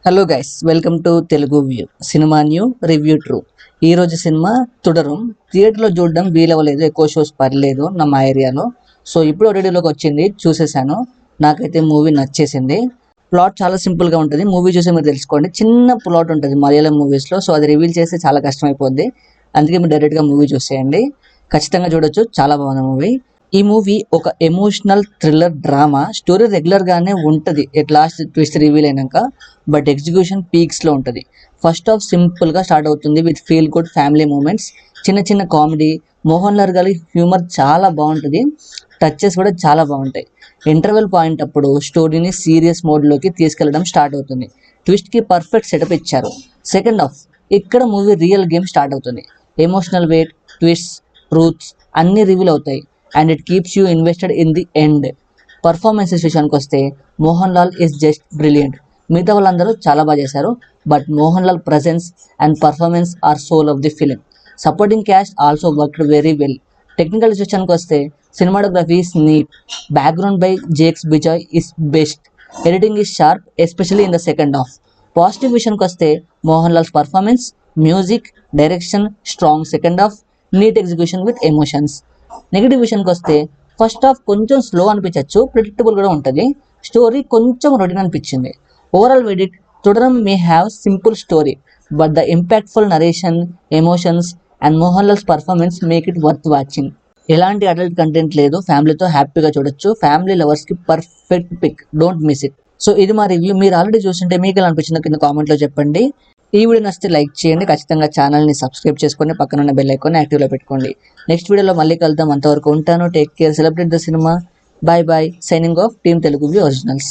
Hello guys, welcome to Telugu view cinema new review true. ఈ రోజు cinema Thudarum థియేటర్లో చూడడం వీలవ్వలేదు, ఎక్కువ షోస్ పర్లేదు మా ఏరియాలో. సో ఇప్పుడు ఓటీటీలోకి వచ్చింది, చూసేసాను. నాకైతే మూవీ నచ్చేసింది. ప్లాట్ చాలా సింపుల్గా ఉంటుంది. మూవీ చూసే మీరు తెలుసుకోండి. చిన్న ప్లాట్ ఉంటుంది మలయాళం మూవీస్లో, సో అది రివీల్ చేస్తే చాలా కష్టమైపోద్ది. అందుకే మీరు డైరెక్ట్గా మూవీ చూసేయండి, ఖచ్చితంగా చూడొచ్చు. చాలా బాగుంది మూవీ. ఈ మూవీ ఒక ఎమోషనల్ థ్రిల్లర్ డ్రామా. స్టోరీ రెగ్యులర్గానే ఉంటుంది ఎట్ లాస్ట్ ట్విస్ట్ రివీల్ అయినాక, బట్ ఎగ్జిక్యూషన్ పీక్స్లో ఉంటుంది. ఫస్ట్ హాఫ్ సింపుల్గా స్టార్ట్ అవుతుంది with feel good family moments, చిన్న చిన్న కామెడీ. మోహన్ లాల్ గారి హ్యూమర్ చాలా బాగుంటుంది, టచెస్ కూడా చాలా బాగుంటాయి. ఇంటర్వెల్ పాయింట్ అప్పుడు స్టోరీని సీరియస్ మోడ్లోకి తీసుకెళ్లడం స్టార్ట్ అవుతుంది. ట్విస్ట్కి పర్ఫెక్ట్ సెటప్ ఇచ్చారు. సెకండ్ హాఫ్, ఇక్కడ మూవీ రియల్ గేమ్ స్టార్ట్ అవుతుంది. ఎమోషనల్ వెయిట్, ట్విస్ట్, ట్రూత్స్ అన్నీ రివీల్ అవుతాయి and it keeps you invested in the end. Performances విషయానికి వస్తే Mohan Lal is just brilliant. మిగతా వాళ్ళందరూ చాలా బాగా చేశారు, but Mohan Lal presence and performance are soul of the film. Supporting cast also worked very well. Technical విషయానికి వస్తే cinematography is neat, background by Jakes Bejoy is best, editing is sharp especially in the second half. Positive విషయానికి వస్తే Mohan Lal's performance, music, direction strong, second half neat execution with emotions. Negative విషయానికి వస్తే first half కొంచెం slow అనిపించవచ్చు, predictable కూడా ఉంటుంది. Story కొంచెం routine అనిపించింది. ఓవరాల్ వెడిట్, Thudarum may have simple story, but the impactful narration, emotions and Mohan Lal's performance make it worth watching. ఎలాంటి అడల్ట్ కంటెంట్ లేదు, ఫ్యామిలీతో హ్యాపీగా చూడొచ్చు. Family లవర్స్కి perfect pick, don't miss it. So ఇది మా రివ్యూ. మీరు ఆల్రెడీ చూస్తుంటే మీకు ఎలా అనిపించిందో కింద కామెంట్లో చెప్పండి. ఈ వీడియో నచ్చితే లైక్ చేయండి, ఖచ్చితంగా ఛానల్ని సబ్స్క్రైబ్ చేసుకొని పక్కన ఉన్న బెల్ ఐకాన్ని యాక్టివ్లో పెట్టుకోండి. నెక్స్ట్ వీడియోలో మళ్ళీ కలుద్దాం, అంతవరకు ఉంటాను. Take care, celebrate the cinema. Bye bye. Signing off team Telugu view originals.